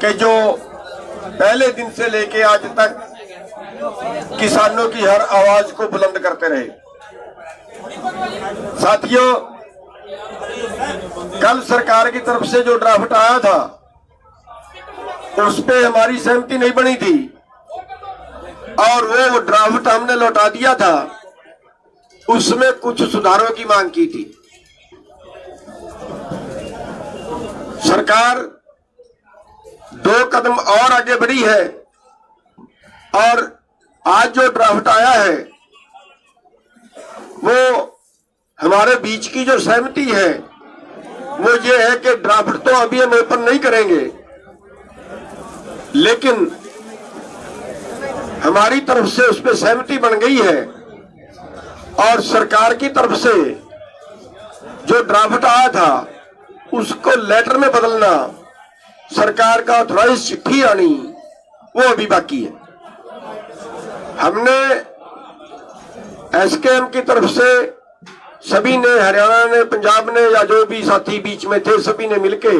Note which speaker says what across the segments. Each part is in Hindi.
Speaker 1: कि जो पहले दिन से लेके आज तक किसानों की हर आवाज को बुलंद करते रहे। साथियों, कल सरकार की तरफ से जो ड्राफ्ट आया था उस पे हमारी सहमति नहीं बनी थी और वो ड्राफ्ट हमने लौटा दिया था। उसमें कुछ सुधारों की मांग की थी। सरकार 2 कदम और आगे बढ़ी है और आज जो ड्राफ्ट आया है वो हमारे बीच की जो सहमति है वो ये है कि ड्राफ्ट तो अभी हम ओपन नहीं करेंगे, लेकिन हमारी तरफ से उस पर सहमति बन गई है और सरकार की तरफ से जो ड्राफ्ट आया था उसको लेटर में बदलना, सरकार का ऑथराइज चिट्ठी आनी, वो अभी बाकी है। हमने एसकेएम की तरफ से सभी ने, हरियाणा ने, पंजाब ने, या जो भी साथी बीच में थे, सभी ने मिलके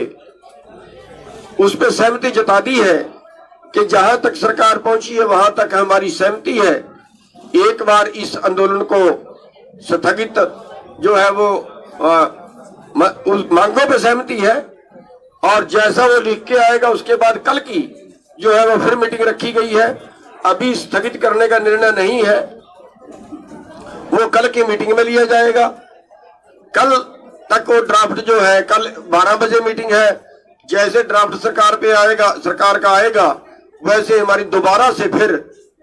Speaker 1: उस पर सहमति जता दी है कि जहां तक सरकार पहुंची है वहां तक हमारी सहमति है। एक बार इस आंदोलन को स्थगित जो है वो उस मांगों पे सहमति है और जैसा वो लिख के आएगा उसके बाद कल की जो है वो फिर मीटिंग रखी गई है। अभी स्थगित करने का निर्णय नहीं है, वो कल की मीटिंग में लिया जाएगा। कल तक वो ड्राफ्ट जो है, कल 12 बजे मीटिंग है, जैसे ड्राफ्ट सरकार पे आएगा, सरकार का आएगा, वैसे हमारी दोबारा से फिर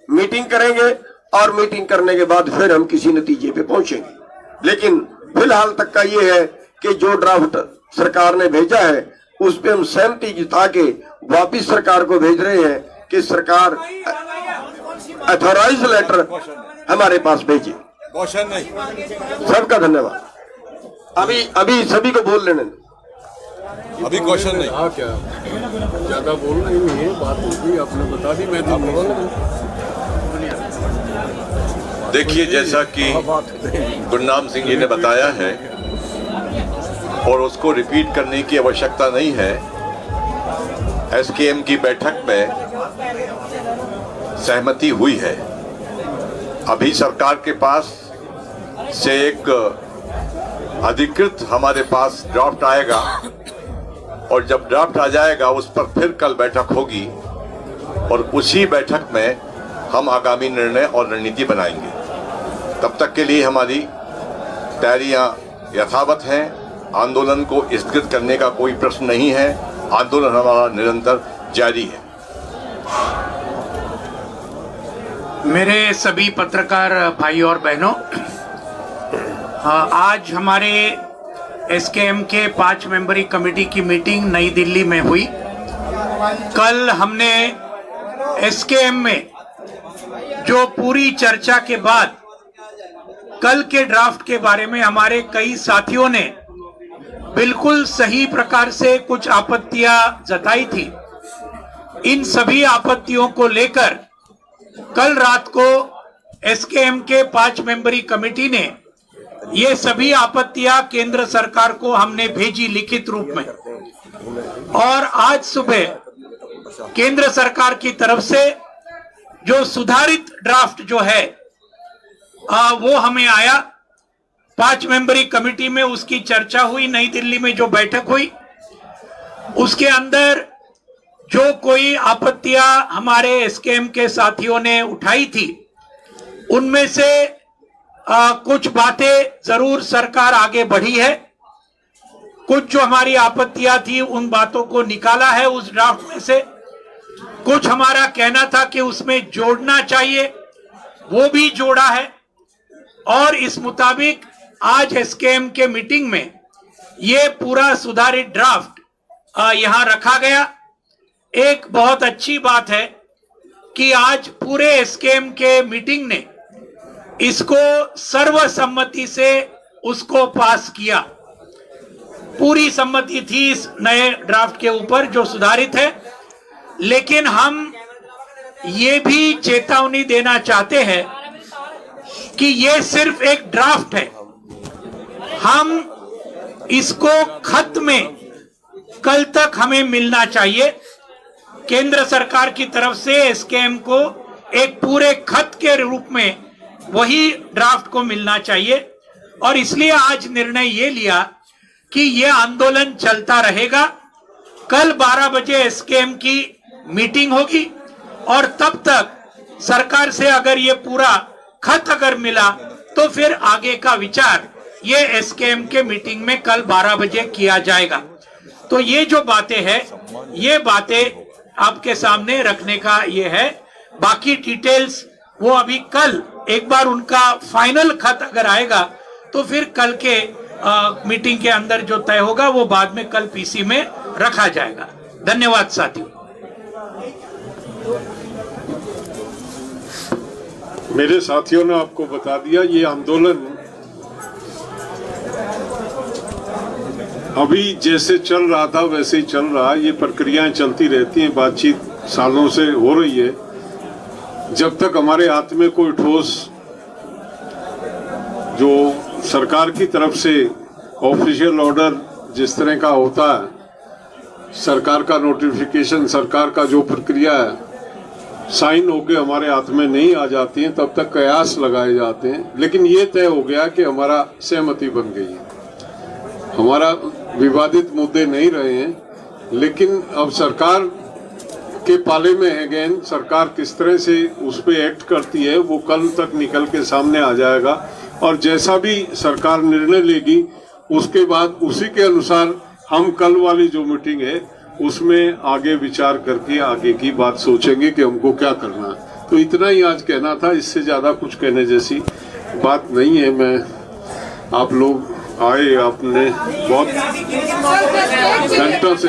Speaker 1: मीटिंग करेंगे और मीटिंग करने के बाद फिर हम किसी नतीजे पे पहुंचेंगे। लेकिन फिलहाल तक का ये है कि जो ड्राफ्ट सरकार ने भेजा है उस पे हम सहमति जता के वापिस सरकार को भेज रहे हैं कि सरकार अथॉराइज लेटर हमारे पास भेजे। सबका धन्यवाद। अभी सभी को बोल लेने दो।
Speaker 2: अभी क्वेश्चन नहीं।
Speaker 3: हाँ, क्या ज्यादा बोल रही नहीं है, बात होगी आपने बता दी, मैं तो
Speaker 2: देखिए, जैसा कि गुरनाम सिंह जी ने बताया है और उसको रिपीट करने की आवश्यकता नहीं है, एसकेएम की बैठक में सहमति हुई है। अभी सरकार के पास से एक अधिकृत हमारे पास ड्राफ्ट आएगा और जब ड्राफ्ट आ जाएगा उस पर फिर कल बैठक होगी और उसी बैठक में हम आगामी निर्णय और रणनीति बनाएंगे। तब तक के लिए हमारी तैयारियां यथावत हैं। आंदोलन को स्थगित करने का कोई प्रश्न नहीं है। आंदोलन हमारा निरंतर जारी है।
Speaker 4: मेरे सभी पत्रकार भाई और बहनों, आज हमारे एसकेएम के 5 मेंबरी कमेटी की मीटिंग नई दिल्ली में हुई। कल हमने एसकेएम में जो पूरी चर्चा के बाद कल के ड्राफ्ट के बारे में हमारे कई साथियों ने बिल्कुल सही प्रकार से कुछ आपत्तियां जताई थी। इन सभी आपत्तियों को लेकर कल रात को एसकेएम के 5 मेंबरी कमेटी ने ये सभी आपत्तियां केंद्र सरकार को हमने भेजी लिखित रूप में और आज सुबह केंद्र सरकार की तरफ से जो सुधारित ड्राफ्ट जो है वो हमें आया। 5 मेंबरी कमेटी में उसकी चर्चा हुई। नई दिल्ली में जो बैठक हुई उसके अंदर जो कोई आपत्तियां हमारे एसकेएम के साथियों ने उठाई थी उनमें से कुछ बातें जरूर सरकार आगे बढ़ी है। कुछ जो हमारी आपत्तियां थी उन बातों को निकाला है उस ड्राफ्ट में से। कुछ हमारा कहना था कि उसमें जोड़ना चाहिए, वो भी जोड़ा है और इस मुताबिक आज एसकेएम के मीटिंग में ये पूरा सुधारित ड्राफ्ट यहां रखा गया। एक बहुत अच्छी बात है कि आज पूरे एसकेएम के मीटिंग ने इसको सर्वसम्मति से उसको पास किया। पूरी सम्मति थी इस नए ड्राफ्ट के ऊपर जो सुधारित है। लेकिन हम ये भी चेतावनी देना चाहते हैं कि ये सिर्फ एक ड्राफ्ट है। हम इसको खत में कल तक हमें मिलना चाहिए केंद्र सरकार की तरफ से एसकेएम को एक पूरे खत के रूप में वही ड्राफ्ट को मिलना चाहिए। और इसलिए आज निर्णय ये लिया कि ये आंदोलन चलता रहेगा। कल 12 बजे एसकेएम की मीटिंग होगी और तब तक सरकार से अगर ये पूरा खत अगर मिला तो फिर आगे का विचार ये एसकेएम के मीटिंग में कल 12 बजे किया जाएगा। तो ये जो बातें हैं, ये बातें आपके सामने रखने का ये है। बाकी डिटेल्स वो अभी कल एक बार उनका फाइनल खत अगर आएगा तो फिर कल के मीटिंग के अंदर जो तय होगा वो बाद में कल पीसी में रखा जाएगा। धन्यवाद साथियों।
Speaker 3: मेरे साथियों ने आपको बता दिया, ये आंदोलन अभी जैसे चल रहा था वैसे ही चल रहा है। ये प्रक्रियाएं चलती रहती हैं, बातचीत सालों से हो रही है। जब तक हमारे हाथ में कोई ठोस जो सरकार की तरफ से ऑफिशियल ऑर्डर जिस तरह का होता है, सरकार का नोटिफिकेशन, सरकार का जो प्रक्रिया है, साइन होके हमारे हाथ में नहीं आ जाती हैं, तब तक कयास लगाए जाते हैं। लेकिन ये तय हो गया कि हमारा सहमति बन गई है, हमारा विवादित मुद्दे नहीं रहे हैं। लेकिन अब सरकार के पाले में है गेंद, सरकार किस तरह से उस पर एक्ट करती है वो कल तक निकल के सामने आ जाएगा। और जैसा भी सरकार निर्णय लेगी उसके बाद उसी के अनुसार हम कल वाली जो मीटिंग है उसमें आगे विचार करके आगे की बात सोचेंगे कि हमको क्या करना है। तो इतना ही आज कहना था, इससे ज्यादा कुछ कहने जैसी बात नहीं है। मैं आप लोग आए, आपने बहुत घंटों से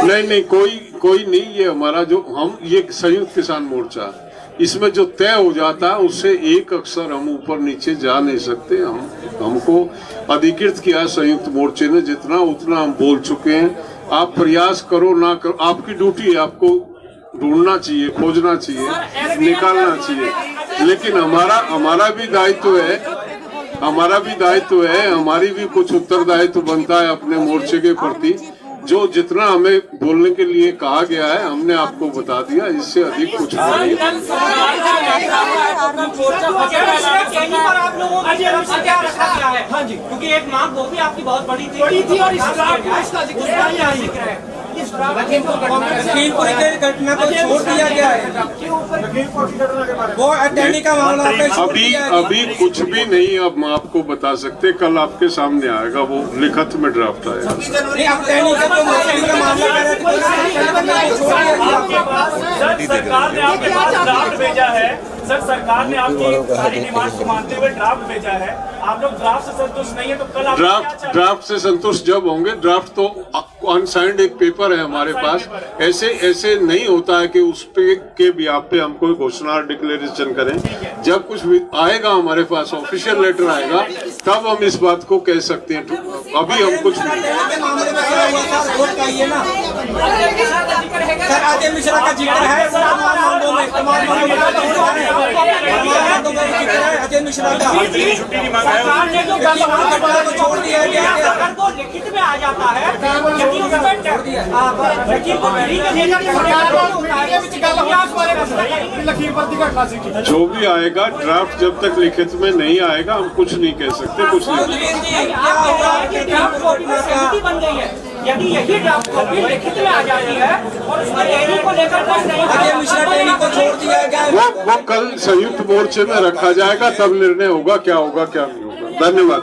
Speaker 3: नहीं कोई नहीं, ये हमारा जो हम ये संयुक्त किसान मोर्चा, इसमें जो तय हो जाता है उससे एक अक्षर हम ऊपर नीचे जा नहीं सकते। हमको अधिकृत किया है संयुक्त मोर्चे ने, जितना उतना हम बोल चुके हैं। आप प्रयास करो ना करो, आपकी ड्यूटी है, आपको ढूंढना चाहिए, खोजना चाहिए, निकालना चाहिए। लेकिन हमारा भी दायित्व है, हमारी भी कुछ उत्तरदायित्व बनता है अपने मोर्चे के प्रति। जो जितना हमें बोलने के लिए कहा गया है हमने आपको बता दिया, इससे अधिक कुछ नहीं।
Speaker 5: क्योंकि एक मांग वो भी आपकी बहुत बड़ी थी और लखीमपुर की घटना को छोड़ दिया गया है, वो अटैनी का मामला
Speaker 3: अभी कुछ भी नहीं अब आपको बता सकते। कल आपके सामने आएगा, वो लिखित में ड्राफ्ट आएगा।
Speaker 6: सरकार ने आपके पास ड्राफ्ट भेजा है, सर सरकार ने आपकी सारी डिमांड को मानते हुए ड्राफ्ट भेजा है। आप लोग ड्राफ्ट से संतुष्ट नहीं है तो कल आप
Speaker 3: ड्राफ्ट से संतुष्ट जब होंगे, ड्राफ्ट तो अनसाइंड एक पेपर है हमारे पास। ऐसे नहीं होता है कि उस पे के ब्याप पे हम कोई घोषणा डिक्लेरेशन करें। जब कुछ आएगा हमारे पास, ऑफिशियल लेटर आएगा, तब हम इस बात को कह सकते हैं। अभी हम कुछ
Speaker 5: अजय मिश्रा का जिक्र है, अजय मिश्रा का सरकार ने जो छोड़ दिया गया, अगर वो लिखित में आ जाता है
Speaker 3: जो भी आएगा, ड्राफ्ट जब तक लिखित में नहीं आएगा हम कुछ नहीं कह सकते। कुछ
Speaker 5: बन गई है, यदि यही ड्राफ्ट कॉपी लिखित में आ जाती है और उसमें टैनी को लेकर अजय मिश्रा टैनी को छोड़ दिया गया,
Speaker 3: वो कल संयुक्त मोर्चे में रखा जाएगा, तब निर्णय होगा क्या होगा क्या नहीं होगा। धन्यवाद।